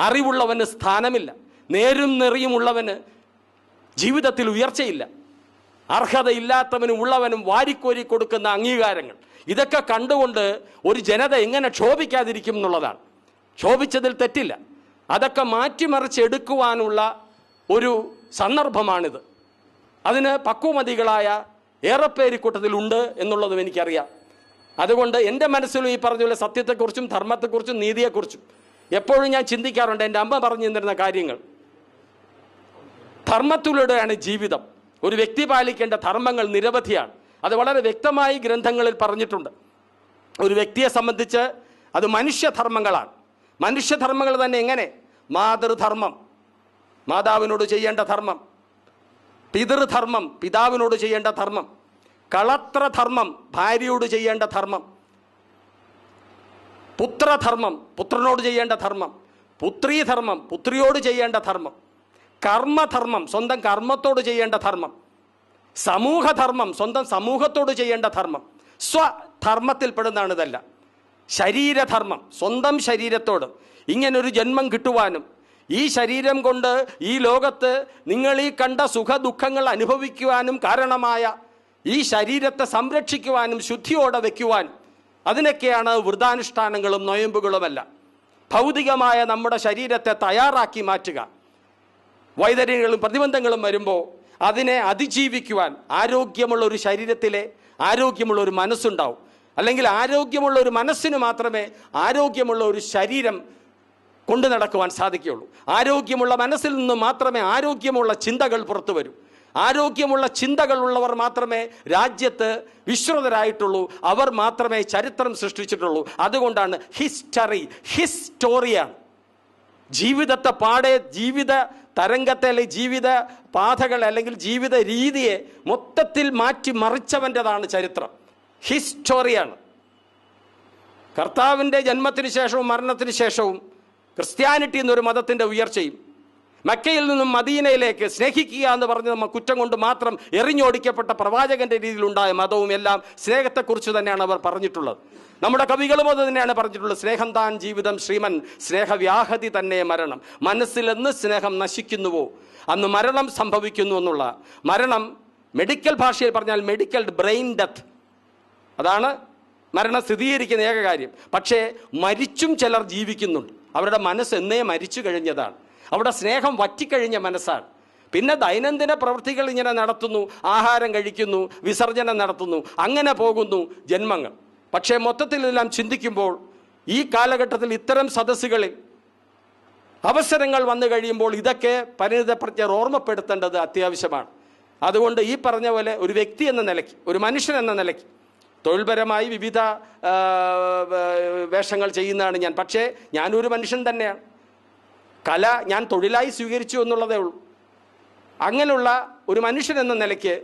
അറിവുള്ളവന് സ്ഥാനമില്ല. നേരും നെറിയുമുള്ളവന് ജീവിതത്തിൽ ഉയർച്ചയില്ല. അർഹതയില്ലാത്തവനും ഉള്ളവനും വാരിക്കോരി കൊടുക്കുന്ന അംഗീകാരങ്ങൾ, ഇതൊക്കെ കണ്ടുകൊണ്ട് ഒരു ജനത എങ്ങനെ ക്ഷോഭിക്കാതിരിക്കും എന്നുള്ളതാണ്. ക്ഷോഭിച്ചതിൽ തെറ്റില്ല. അതൊക്കെ മാറ്റിമറിച്ചെടുക്കുവാനുള്ള ഒരു സന്ദർഭമാണിത്. അതിന് പക്വമതികളായ ഏറെപ്പേര് കൂട്ടത്തിലുണ്ട് എന്നുള്ളതും എനിക്കറിയാം. അതുകൊണ്ട് എൻ്റെ മനസ്സിലും ഈ പറഞ്ഞ പോലെ സത്യത്തെക്കുറിച്ചും ധർമ്മത്തെക്കുറിച്ചും നീതിയെക്കുറിച്ചും എപ്പോഴും ഞാൻ ചിന്തിക്കാറുണ്ട്. എൻ്റെ അമ്മ പറഞ്ഞു തന്നിരുന്ന കാര്യങ്ങൾ. ധർമ്മത്തിലൂടെയാണ് ജീവിതം. ഒരു വ്യക്തി പാലിക്കേണ്ട ധർമ്മങ്ങൾ നിരവധിയാണ്. അത് വളരെ വ്യക്തമായി ഗ്രന്ഥങ്ങളിൽ പറഞ്ഞിട്ടുണ്ട്. ഒരു വ്യക്തിയെ സംബന്ധിച്ച് അത് മനുഷ്യധർമ്മങ്ങളാണ്. മനുഷ്യധർമ്മങ്ങൾ തന്നെ എങ്ങനെ? മാതൃധർമ്മം, മാതാവിനോട് ചെയ്യേണ്ട ധർമ്മം. പിതൃധർമ്മം, പിതാവിനോട് ചെയ്യേണ്ട ധർമ്മം. കളത്രധർമ്മം, ഭാര്യയോട് ചെയ്യേണ്ട ധർമ്മം. പുത്രധർമ്മം, പുത്രനോട് ചെയ്യേണ്ട ധർമ്മം. പുത്രീധർമ്മം, പുത്രിയോട് ചെയ്യേണ്ട ധർമ്മം. കർമ്മധർമ്മം, സ്വന്തം കർമ്മത്തോട് ചെയ്യേണ്ട ധർമ്മം. സമൂഹധർമ്മം, സ്വന്തം സമൂഹത്തോട് ചെയ്യേണ്ട ധർമ്മം. സ്വധർമ്മത്തിൽപ്പെടുന്നതാണ് ഇതെല്ലാം. ശരീരധർമ്മം, സ്വന്തം ശരീരത്തോട്. ഇങ്ങനൊരു ജന്മം കിട്ടുവാനും ഈ ശരീരം കൊണ്ട് ഈ ലോകത്ത് നിങ്ങൾ ഈ കണ്ട സുഖ ദുഃഖങ്ങൾ അനുഭവിക്കുവാനും കാരണമായ ഈ ശരീരത്തെ സംരക്ഷിക്കുവാനും ശുദ്ധിയോടെ വയ്ക്കുവാനും അതിനൊക്കെയാണ് വ്രതാനുഷ്ഠാനങ്ങളും നൊയമ്പുകളുമെല്ലാം. ഭൗതികമായ നമ്മുടെ ശരീരത്തെ തയ്യാറാക്കി മാറ്റുക. വൈതര്യങ്ങളും പ്രതിബന്ധങ്ങളും വരുമ്പോൾ അതിനെ അതിജീവിക്കുവാൻ ആരോഗ്യമുള്ള ഒരു ശരീരത്തിലെ ആരോഗ്യമുള്ള ഒരു മനസ്സുണ്ടാവും. അല്ലെങ്കിൽ ആരോഗ്യമുള്ള ഒരു മനസ്സിന് മാത്രമേ ആരോഗ്യമുള്ള ഒരു ശരീരം കൊണ്ടു നടക്കുവാൻ സാധിക്കുകയുള്ളൂ. ആരോഗ്യമുള്ള മനസ്സിൽ നിന്ന് മാത്രമേ ആരോഗ്യമുള്ള ചിന്തകൾ പുറത്തു വരൂ. ആരോഗ്യമുള്ള ചിന്തകളുള്ളവർ മാത്രമേ രാജ്യത്ത് വിശ്രുതരായിട്ടുള്ളൂ. അവർ മാത്രമേ ചരിത്രം സൃഷ്ടിച്ചിട്ടുള്ളൂ. അതുകൊണ്ടാണ് ഹിസ്റ്റോറിയാണ്. ജീവിതത്തെ പാടെ, ജീവിത തരംഗത്തെ അല്ലെങ്കിൽ ജീവിത പാതകളെ അല്ലെങ്കിൽ ജീവിത രീതിയെ മൊത്തത്തിൽ മാറ്റി മറിച്ചവൻ്റെതാണ് ചരിത്രം. ഹിസ്റ്റോറിയാണ്. കർത്താവിൻ്റെ ജന്മത്തിന് ശേഷവും മരണത്തിന് ശേഷവും ക്രിസ്ത്യാനിറ്റി എന്നൊരു മതത്തിൻ്റെ ഉയർച്ചയും മക്കയിൽ നിന്നും മദീനയിലേക്ക് സ്നേഹിക്കുക എന്ന് പറഞ്ഞ് നമ്മൾ കുറ്റം കൊണ്ട് മാത്രം എറിഞ്ഞോടിക്കപ്പെട്ട പ്രവാചകന്റെ രീതിയിലുണ്ടായ മതവും എല്ലാം സ്നേഹത്തെക്കുറിച്ച് തന്നെയാണ് അവർ പറഞ്ഞിട്ടുള്ളത്. നമ്മുടെ കവികളും അത് തന്നെയാണ് പറഞ്ഞിട്ടുള്ളത്. സ്നേഹം താൻ ജീവിതം ശ്രീമൻ, സ്നേഹവ്യാഹതി തന്നെ മരണം. മനസ്സിലെന്ന് സ്നേഹം നശിക്കുന്നുവോ അന്ന് മരണം സംഭവിക്കുന്നു എന്നുള്ള. മരണം മെഡിക്കൽ ഭാഷയിൽ പറഞ്ഞാൽ മെഡിക്കൽ ബ്രെയിൻ ഡെത്ത്, അതാണ് മരണം സ്ഥിരീകരിക്കുന്ന ഏക കാര്യം. പക്ഷേ മരിച്ചും ചിലർ ജീവിക്കുന്നുണ്ട്. അവരുടെ മനസ്സ് എന്നേ മരിച്ചു കഴിഞ്ഞതാണ്. അവിടെ സ്നേഹം വറ്റിക്കഴിഞ്ഞ മനസ്സാണ്. പിന്നെ ദൈനംദിന പ്രവൃത്തികൾ ഇങ്ങനെ നടത്തുന്നു, ആഹാരം കഴിക്കുന്നു, വിസർജനം നടത്തുന്നു, അങ്ങനെ പോകുന്നു ജന്മങ്ങൾ. പക്ഷേ മൊത്തത്തിലെല്ലാം ചിന്തിക്കുമ്പോൾ ഈ കാലഘട്ടത്തിൽ ഇത്തരം സദസ്സുകളിൽ അവസരങ്ങൾ വന്നു കഴിയുമ്പോൾ ഇതൊക്കെ പരിണിതപ്രജ്ഞർ ഓർമ്മപ്പെടുത്തേണ്ടത് അത്യാവശ്യമാണ്. അതുകൊണ്ട് ഈ പറഞ്ഞ പോലെ ഒരു വ്യക്തി എന്ന നിലയ്ക്ക്, ഒരു മനുഷ്യൻ എന്ന നിലയ്ക്ക് തൊഴിൽപരമായി വിവിധ വേഷങ്ങൾ ചെയ്യുന്നതാണ് ഞാൻ. പക്ഷേ ഞാനൊരു മനുഷ്യൻ തന്നെയാണ്. കല ഞാൻ തൊഴിലായി സ്വീകരിച്ചു എന്നുള്ളതേ ഉള്ളൂ. അങ്ങനെയുള്ള ഒരു മനുഷ്യൻ എന്ന നിലയ്ക്ക്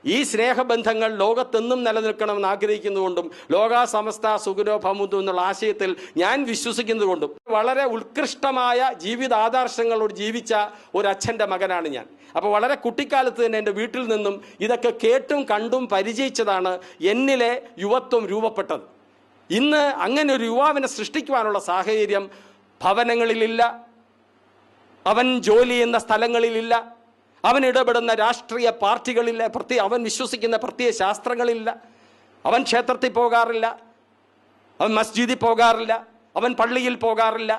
ഈ സ്നേഹബന്ധങ്ങൾ ലോകത്തെന്നും നിലനിൽക്കണമെന്ന് ആഗ്രഹിക്കുന്നതുകൊണ്ടും ലോകാസമസ്ത സുഖിനോ ഭവന്തു എന്നുള്ള ആശയത്തിൽ ഞാൻ വിശ്വസിക്കുന്നതുകൊണ്ടും വളരെ ഉത്കൃഷ്ടമായ ജീവിതാദർശങ്ങളോട് ജീവിച്ച ഒരു അച്ഛൻ്റെ മകനാണ് ഞാൻ. അപ്പോൾ വളരെ കുട്ടിക്കാലത്ത് തന്നെ എൻ്റെ വീട്ടിൽ നിന്നും ഇതൊക്കെ കേട്ടും കണ്ടും പരിചയിച്ചതാണ് എന്നിലെ യുവത്വം രൂപപ്പെട്ടത്. ഇന്ന് അങ്ങനെ ഒരു യുവാവിനെ സൃഷ്ടിക്കുവാനുള്ള സാഹചര്യം ഭവനങ്ങളിലില്ല, അവൻ ജോലി ചെയ്യുന്ന സ്ഥലങ്ങളിലില്ല, അവൻ ഇടപെടുന്ന രാഷ്ട്രീയ പാർട്ടികളില്ല, അവൻ വിശ്വസിക്കുന്ന പ്രത്യയ ശാസ്ത്രങ്ങളില്ല, അവൻ ക്ഷേത്രത്തിൽ പോകാറില്ല, അവൻ മസ്ജിദിൽ പോകാറില്ല, അവൻ പള്ളിയിൽ പോകാറില്ല.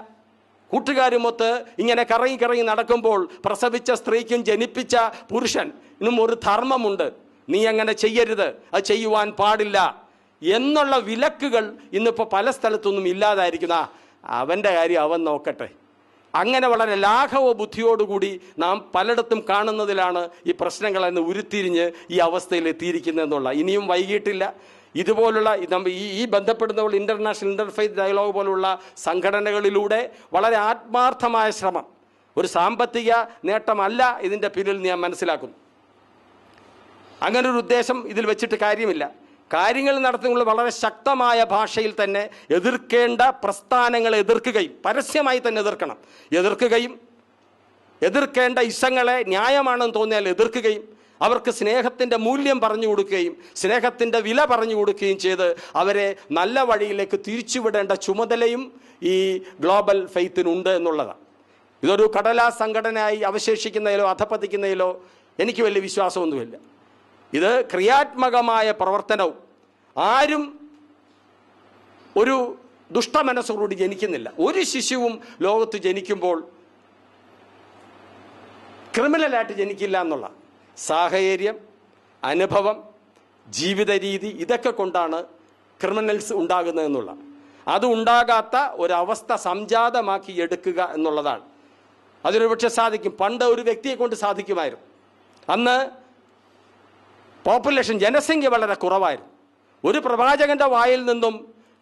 കൂട്ടുകാരുമൊത്ത് ഇങ്ങനെ കറങ്ങി നടക്കുമ്പോൾ പ്രസവിച്ച സ്ത്രീക്കും ജനിപ്പിച്ച പുരുഷനും ഒരു ധർമ്മമുണ്ട്. നീ അങ്ങനെ ചെയ്യരുത്, അത് ചെയ്യുവാൻ പാടില്ല എന്നുള്ള വിലക്കുകൾ ഇന്നിപ്പോൾ പല സ്ഥലത്തൊന്നും ഇല്ലാതായിരിക്കുന്ന അവൻ്റെ കാര്യം അവൻ നോക്കട്ടെ. അങ്ങനെ വളരെ ലാഘവ ബുദ്ധിയോടുകൂടി നാം പലയിടത്തും കാണുന്നതിലാണ് ഈ പ്രശ്നങ്ങളെന്ന് ഉരുത്തിരിഞ്ഞ് ഈ അവസ്ഥയിൽ എത്തിയിരിക്കുന്നതെന്നുള്ള. ഇനിയും വൈകിട്ടില്ല. ഇതുപോലുള്ള ഈ ബന്ധപ്പെടുന്ന ഇൻ്റർനാഷണൽ ഇൻ്റർഫെയ്ത്ത് ഡയലോഗ് പോലുള്ള സംഘടനകളിലൂടെ വളരെ ആത്മാർത്ഥമായ ശ്രമം, ഒരു സാമ്പത്തിക നേട്ടമല്ല ഇതിൻ്റെ പിന്നിൽ ഞാൻ മനസ്സിലാക്കുന്നു. അങ്ങനൊരു ഉദ്ദേശം ഇതിൽ വെച്ചിട്ട് കാര്യമില്ല. കാര്യങ്ങൾ നടത്തുമ്പോൾ വളരെ ശക്തമായ ഭാഷയിൽ തന്നെ എതിർക്കേണ്ട പ്രസ്ഥാനങ്ങളെ എതിർക്കുകയും പരസ്യമായി തന്നെ എതിർക്കുകയും എതിർക്കേണ്ട ഇസങ്ങളെ ന്യായമാണെന്ന് തോന്നിയാൽ എതിർക്കുകയും അവർക്ക് സ്നേഹത്തിൻ്റെ മൂല്യം പറഞ്ഞു കൊടുക്കുകയും സ്നേഹത്തിൻ്റെ വില പറഞ്ഞു കൊടുക്കുകയും ചെയ്ത് അവരെ നല്ല വഴിയിലേക്ക് തിരിച്ചുവിടേണ്ട ചുമതലയും ഈ ഗ്ലോബൽ ഫെയ്ത്തിനുണ്ട് എന്നുള്ളതാണ്. ഇതൊരു കടലാസ് സംഘടനയായി അവശേഷിക്കുന്നതിലോ അധപ്പതിക്കുന്നതിലോ എനിക്ക് വലിയ വിശ്വാസമൊന്നുമില്ല. ഇത് ക്രിയാത്മകമായ പ്രവർത്തനവും ആരും ഒരു ദുഷ്ടമനസ്സോടുകൂടി ജനിക്കുന്നില്ല. ഒരു ശിശുവും ലോകത്ത് ജനിക്കുമ്പോൾ ക്രിമിനലായിട്ട് ജനിക്കില്ല എന്നുള്ള സാഹചര്യം, അനുഭവം, ജീവിത രീതി ഇതൊക്കെ കൊണ്ടാണ് ക്രിമിനൽസ് ഉണ്ടാകുന്നതെന്നുള്ള അത് ഉണ്ടാകാത്ത ഒരവസ്ഥ സംജാതമാക്കി എടുക്കുക എന്നുള്ളതാണ്. അതിനൊരു പക്ഷേ സാധിക്കും. പണ്ട് ഒരു വ്യക്തിയെ കൊണ്ട് സാധിക്കുമായിരുന്നു. അന്ന് പോപ്പുലേഷൻ, ജനസംഖ്യ വളരെ കുറവായിരുന്നു. ഒരു പ്രവാചകന്റെ വായിൽ നിന്നും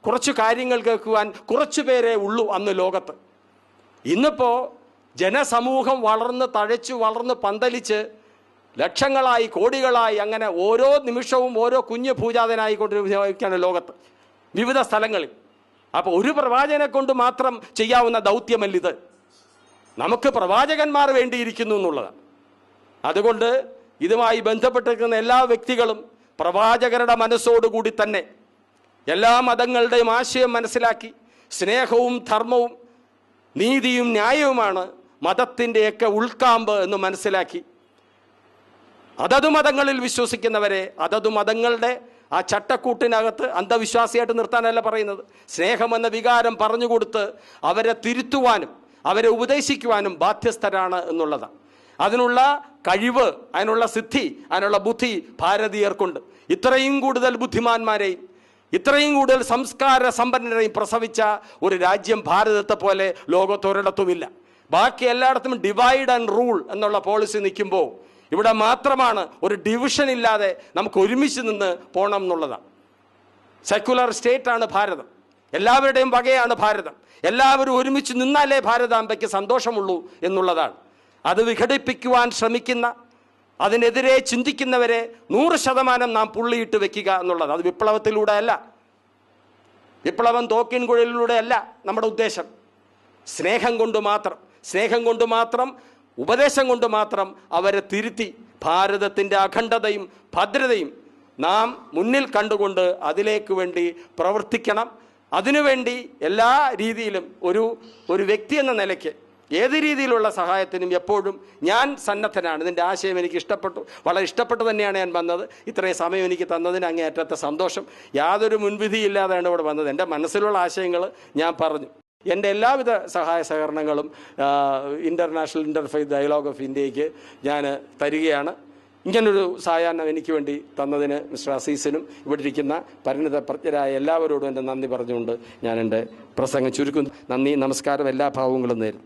കുറച്ചു കാര്യങ്ങൾ കേൾക്കുവാൻ കുറച്ചു പേരേ ഉള്ളൂ അന്ന് ലോകത്ത്. ഇന്നിപ്പോൾ ജനസമൂഹം വളർന്ന് തഴച്ചു വളർന്ന് പന്തലിച്ച് ലക്ഷങ്ങളായി കോടികളായി അങ്ങനെ ഓരോ നിമിഷവും ഓരോ കുഞ്ഞ് പൂജാതനായിക്കൊണ്ടിരിക്കുകയാണ് ലോകത്ത് വിവിധ സ്ഥലങ്ങളിൽ. അപ്പോൾ ഒരു പ്രവാചകനെ കൊണ്ട് മാത്രം ചെയ്യാവുന്ന ദൗത്യമല്ലിത്. നമുക്ക് പ്രവാചകന്മാർ വേണ്ടിയിരിക്കുന്നു എന്നുള്ളതാണ്. അതുകൊണ്ട് ഇതുമായി ബന്ധപ്പെട്ടിരിക്കുന്ന എല്ലാ വ്യക്തികളും പ്രവാചകരുടെ മനസ്സോടുകൂടി തന്നെ എല്ലാ മതങ്ങളുടെയും ആശയം മനസ്സിലാക്കി സ്നേഹവും ധർമ്മവും നീതിയും ന്യായവുമാണ് മതത്തിൻ്റെയൊക്കെ ഉൾക്കാമ്പ് എന്ന് മനസ്സിലാക്കി അതതു മതങ്ങളിൽ വിശ്വസിക്കുന്നവരെ അതതു മതങ്ങളുടെ ആ ചട്ടക്കൂട്ടിനകത്ത് അന്ധവിശ്വാസിയായിട്ട് നിർത്താനല്ല പറയുന്നത്. സ്നേഹമെന്ന വികാരം പറഞ്ഞുകൊടുത്ത് അവരെ തിരുത്തുവാനും അവരെ ഉപദേശിക്കുവാനും ബാധ്യസ്ഥരാണ് എന്നുള്ളതാണ്. അതിനുള്ള കഴിവ്, അതിനുള്ള സിദ്ധി, അതിനുള്ള ബുദ്ധി ഭാരതീയർക്കുണ്ട്. ഇത്രയും കൂടുതൽ ബുദ്ധിമാന്മാരെയും ഇത്രയും കൂടുതൽ സംസ്കാര സമ്പന്നരെയും പ്രസവിച്ച ഒരു രാജ്യം ഭാരതത്തെ പോലെ ലോകത്തൊരിടത്തുമില്ല. ബാക്കി എല്ലായിടത്തും ഡിവൈഡ് ആൻഡ് റൂൾ എന്നുള്ള പോളിസി നിൽക്കുമ്പോൾ ഇവിടെ മാത്രമാണ് ഒരു ഡിവിഷൻ ഇല്ലാതെ നമുക്ക് ഒരുമിച്ച് നിന്ന് പോകണം എന്നുള്ളതാണ്. സെക്യുലർ സ്റ്റേറ്റാണ് ഭാരതം. എല്ലാവരുടെയും വകയാണ് ഭാരതം. എല്ലാവരും ഒരുമിച്ച് നിന്നാലേ ഭാരതാംബയ്ക്ക് സന്തോഷമുള്ളൂ എന്നുള്ളതാണ്. അത് വിഘടിപ്പിക്കുവാൻ ശ്രമിക്കുന്ന, അതിനെതിരെ ചിന്തിക്കുന്നവരെ 100% നാം പുള്ളിയിട്ട് വെക്കുക എന്നുള്ളത്. അത് വിപ്ലവത്തിലൂടെ അല്ല, വിപ്ലവം തോക്കിൻകുഴലിലൂടെ അല്ല നമ്മുടെ ഉദ്ദേശം. സ്നേഹം കൊണ്ട് മാത്രം ഉപദേശം കൊണ്ട് മാത്രം അവരെ തിരുത്തി ഭാരതത്തിൻ്റെ അഖണ്ഡതയും ഭദ്രതയും നാം മുന്നിൽ കണ്ടുകൊണ്ട് അതിലേക്ക് വേണ്ടി പ്രവർത്തിക്കണം. അതിനുവേണ്ടി എല്ലാ രീതിയിലും ഒരു വ്യക്തി എന്ന നിലയ്ക്ക് ഏത് രീതിയിലുള്ള സഹായത്തിനും എപ്പോഴും ഞാൻ സന്നദ്ധനാണ്. ഇതിൻ്റെ ആശയം എനിക്ക് ഇഷ്ടപ്പെട്ടു, വളരെ ഇഷ്ടപ്പെട്ട് തന്നെയാണ് ഞാൻ വന്നത്. ഇത്രയും സമയം എനിക്ക് തന്നതിന് അങ്ങേയറ്റത്തെ സന്തോഷം. യാതൊരു മുൻവിധിയില്ലാതെയാണ് ഇവിടെ വന്നത്. എൻ്റെ മനസ്സിലുള്ള ആശയങ്ങൾ ഞാൻ പറഞ്ഞു. എൻ്റെ എല്ലാവിധ സഹായ സഹകരണങ്ങളും ഇൻ്റർനാഷണൽ ഇൻ്റർഫെയ്ത്ത് ഡയലോഗ് ഓഫ് ഇന്ത്യയ്ക്ക് ഞാൻ തരികയാണ്. ഇങ്ങനൊരു സായാഹ്നം എനിക്ക് വേണ്ടി തന്നതിന് മിസ്റ്റർ അസീസിനും ഇവിടെ ഇരിക്കുന്ന പരിണിത പ്രജ്ഞരായ എല്ലാവരോടും എൻ്റെ നന്ദി പറഞ്ഞുകൊണ്ട് ഞാൻ എൻ്റെ പ്രസംഗം ചുരുക്കുന്നു. നന്ദി, നമസ്കാരം, എല്ലാ ഭാവങ്ങളും നേരും.